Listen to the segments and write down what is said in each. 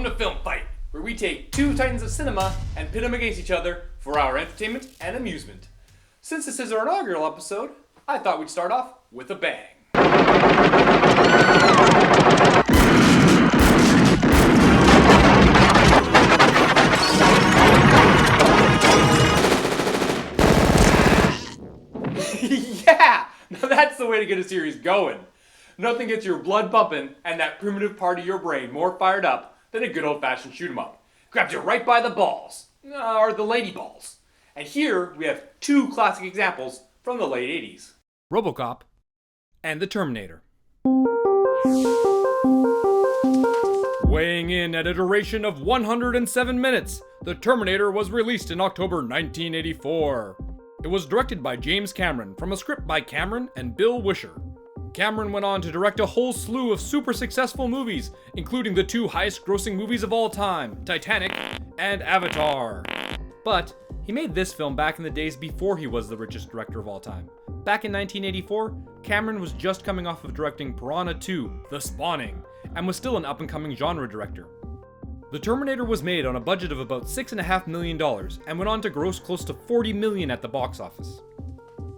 to Film Fight, where we take two titans of cinema and pit them against each other for our entertainment and amusement. Since this is our inaugural episode, I thought we'd start off with a bang. Yeah! Now that's the way to get a series going. Nothing gets your blood pumping and that primitive part of your brain more fired up than a good old-fashioned shoot-'em-up. Grabs you right by the balls, or the lady balls. And here we have two classic examples from the late 80s. Robocop and the Terminator. Weighing in at a duration of 107 minutes, the Terminator was released in October 1984. It was directed by James Cameron from a script by Cameron and Bill Wisher. Cameron went on to direct a whole slew of super successful movies, including the two highest grossing movies of all time, Titanic and Avatar. But he made this film back in the days before he was the richest director of all time. Back in 1984, Cameron was just coming off of directing Piranha 2, The Spawning, and was still an up-and-coming genre director. The Terminator was made on a budget of about $6.5 million and went on to gross close to $40 million at the box office.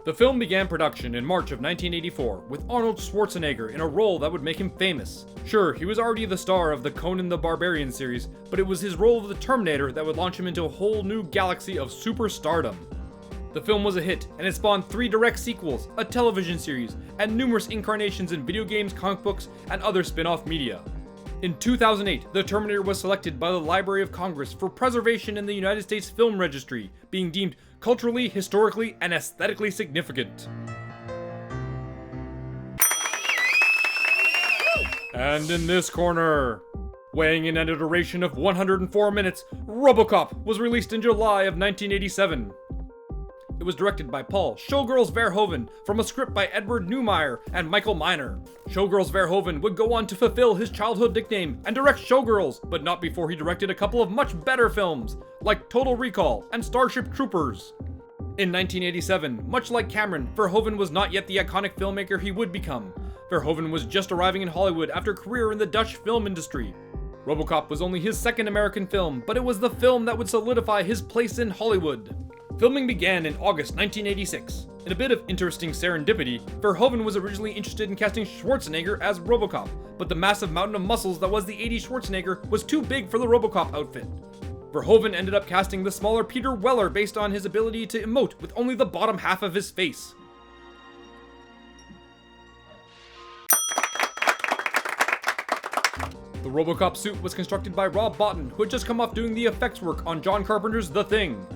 The film began production in March of 1984 with Arnold Schwarzenegger in a role that would make him famous. Sure, he was already the star of the Conan the Barbarian series, but it was his role of the Terminator that would launch him into a whole new galaxy of superstardom. The film was a hit, and it spawned 3 direct sequels, a television series, and numerous incarnations in video games, comic books, and other spin-off media. In 2008, the Terminator was selected by the Library of Congress for preservation in the United States Film Registry, being deemed culturally, historically, and aesthetically significant. And in this corner, weighing in at a duration of 104 minutes, Robocop was released in July of 1987. It was directed by Paul Showgirls Verhoeven from a script by Edward Neumeier and Michael Miner. Showgirls Verhoeven would go on to fulfill his childhood nickname and direct Showgirls, but not before he directed a couple of much better films, like Total Recall and Starship Troopers. In 1987, much like Cameron, Verhoeven was not yet the iconic filmmaker he would become. Verhoeven was just arriving in Hollywood after a career in the Dutch film industry. Robocop was only his second American film, but it was the film that would solidify his place in Hollywood. Filming began in August 1986. In a bit of interesting serendipity, Verhoeven was originally interested in casting Schwarzenegger as Robocop, but the massive mountain of muscles that was the 80s Schwarzenegger was too big for the Robocop outfit. Verhoeven ended up casting the smaller Peter Weller based on his ability to emote with only the bottom half of his face. The Robocop suit was constructed by Rob Bottin, who had just come off doing the effects work on John Carpenter's The Thing.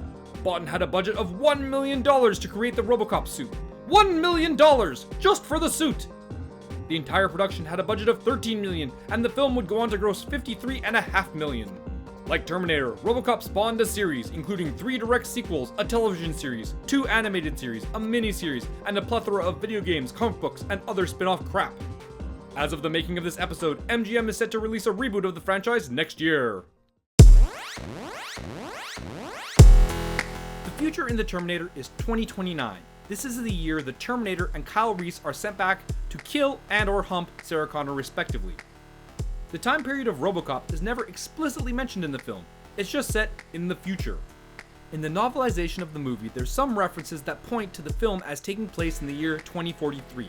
Bottin had a budget of $1 million to create the Robocop suit. $1 million! Just for the suit! The entire production had a budget of $13 million, and the film would go on to gross $53.5 million. Like Terminator, Robocop spawned a series, including 3 direct sequels, a television series, 2 animated series, a mini-series, and a plethora of video games, comic books, and other spin-off crap. As of the making of this episode, MGM is set to release a reboot of the franchise next year. The future in the Terminator is 2029. This is the year the Terminator and Kyle Reese are sent back to kill and/or hump Sarah Connor respectively. The time period of Robocop is never explicitly mentioned in the film, it's just set in the future. In the novelization of the movie, there's some references that point to the film as taking place in the year 2043.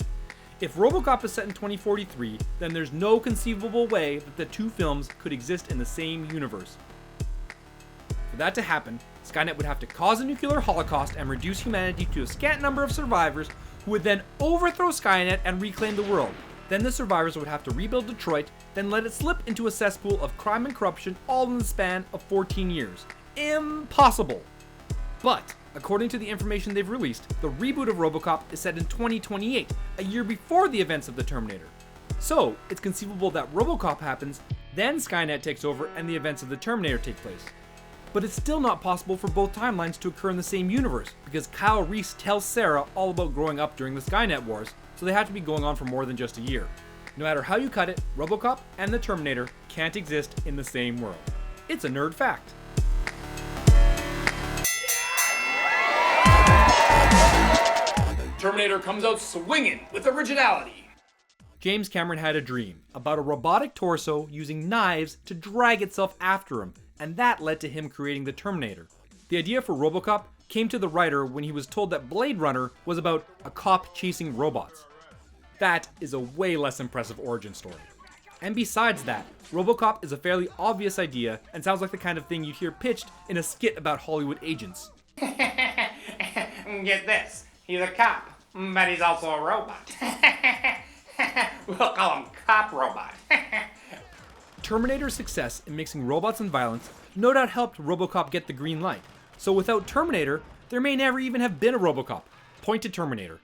If Robocop is set in 2043, then there's no conceivable way that the two films could exist in the same universe. For that to happen, Skynet would have to cause a nuclear holocaust and reduce humanity to a scant number of survivors who would then overthrow Skynet and reclaim the world. Then the survivors would have to rebuild Detroit, then let it slip into a cesspool of crime and corruption all in the span of 14 years. Impossible! But, according to the information they've released, the reboot of Robocop is set in 2028, a year before the events of the Terminator. So, it's conceivable that Robocop happens, then Skynet takes over and the events of the Terminator take place. But it's still not possible for both timelines to occur in the same universe, because Kyle Reese tells Sarah all about growing up during the Skynet wars, so they have to be going on for more than just a year. No matter how you cut it, Robocop and the Terminator can't exist in the same world. It's a nerd fact. Terminator comes out swinging with originality. James Cameron had a dream about a robotic torso using knives to drag itself after him, and that led to him creating the Terminator. The idea for Robocop came to the writer when he was told that Blade Runner was about a cop chasing robots. That is a way less impressive origin story. And besides that, Robocop is a fairly obvious idea and sounds like the kind of thing you'd hear pitched in a skit about Hollywood agents. Get this, he's a cop, but he's also a robot. We'll call him Cop Robot. Terminator's success in mixing robots and violence no doubt helped Robocop get the green light. So without Terminator, there may never even have been a Robocop. Point to Terminator.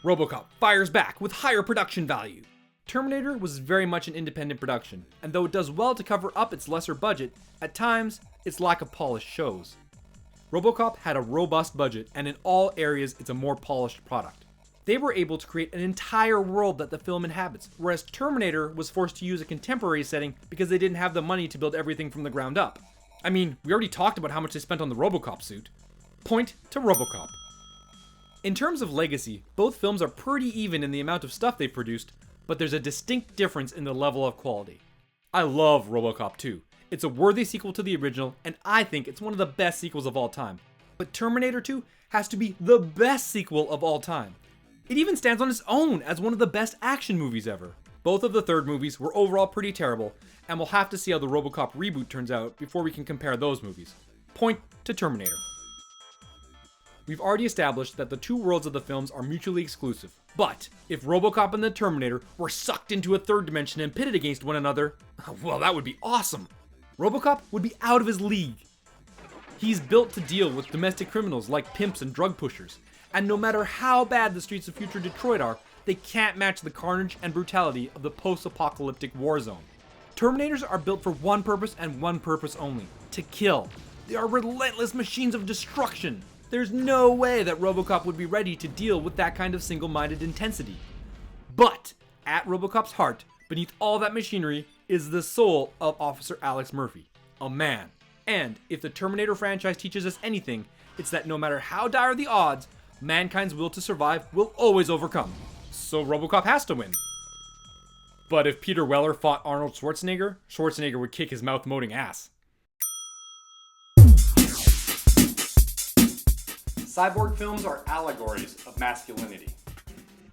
Robocop fires back with higher production value. Terminator was very much an independent production, and though it does well to cover up its lesser budget, at times, its lack of polish shows. Robocop had a robust budget, and in all areas, it's a more polished product. They were able to create an entire world that the film inhabits, whereas Terminator was forced to use a contemporary setting because they didn't have the money to build everything from the ground up. I mean, we already talked about how much they spent on the Robocop suit. Point to Robocop. In terms of legacy, both films are pretty even in the amount of stuff they've produced, but there's a distinct difference in the level of quality. I love Robocop 2. It's a worthy sequel to the original, and I think it's one of the best sequels of all time. But Terminator 2 has to be the best sequel of all time. It even stands on its own as one of the best action movies ever. Both of the third movies were overall pretty terrible, and we'll have to see how the Robocop reboot turns out before we can compare those movies. Point to Terminator. We've already established that the two worlds of the films are mutually exclusive, but if Robocop and the Terminator were sucked into a third dimension and pitted against one another, well, that would be awesome. Robocop would be out of his league. He's built to deal with domestic criminals like pimps and drug pushers, and no matter how bad the streets of future Detroit are, they can't match the carnage and brutality of the post-apocalyptic war zone. Terminators are built for one purpose and one purpose only: to kill. They are relentless machines of destruction. There's no way that Robocop would be ready to deal with that kind of single-minded intensity. But at Robocop's heart, beneath all that machinery, is the soul of Officer Alex Murphy, a man. And if the Terminator franchise teaches us anything, it's that no matter how dire the odds, mankind's will to survive will always overcome. So Robocop has to win. But if Peter Weller fought Arnold Schwarzenegger, Schwarzenegger would kick his mouth-moating ass. Cyborg films are allegories of masculinity.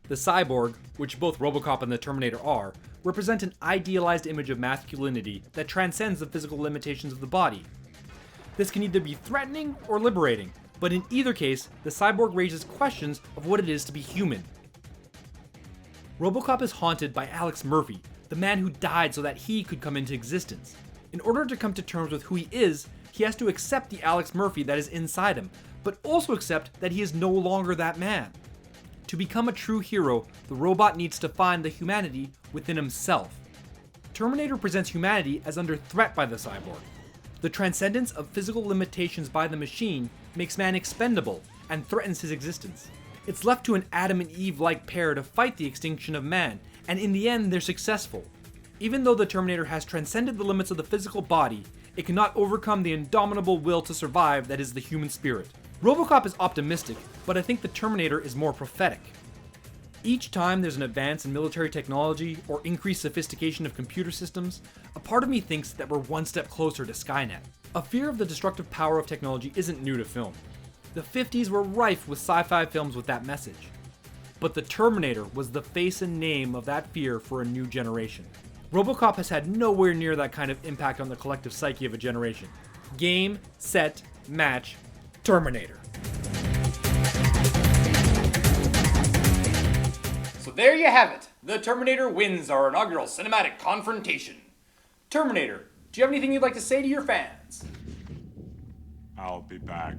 The cyborg, which both Robocop and the Terminator are, represent an idealized image of masculinity that transcends the physical limitations of the body. This can either be threatening or liberating, but in either case, the cyborg raises questions of what it is to be human. Robocop is haunted by Alex Murphy, the man who died so that he could come into existence. In order to come to terms with who he is, he has to accept the Alex Murphy that is inside him, but also accept that he is no longer that man. To become a true hero, the robot needs to find the humanity within himself. Terminator presents humanity as under threat by the cyborg. The transcendence of physical limitations by the machine makes man expendable and threatens his existence. It's left to an Adam and Eve-like pair to fight the extinction of man, and in the end they're successful. Even though the Terminator has transcended the limits of the physical body, it cannot overcome the indomitable will to survive that is the human spirit. Robocop is optimistic, but I think the Terminator is more prophetic. Each time there's an advance in military technology or increased sophistication of computer systems, a part of me thinks that we're one step closer to Skynet. A fear of the destructive power of technology isn't new to film. The 50s were rife with sci-fi films with that message. But the Terminator was the face and name of that fear for a new generation. Robocop has had nowhere near that kind of impact on the collective psyche of a generation. Game, set, match, Terminator. So there you have it. The Terminator wins our inaugural cinematic confrontation. Terminator, do you have anything you'd like to say to your fans? I'll be back.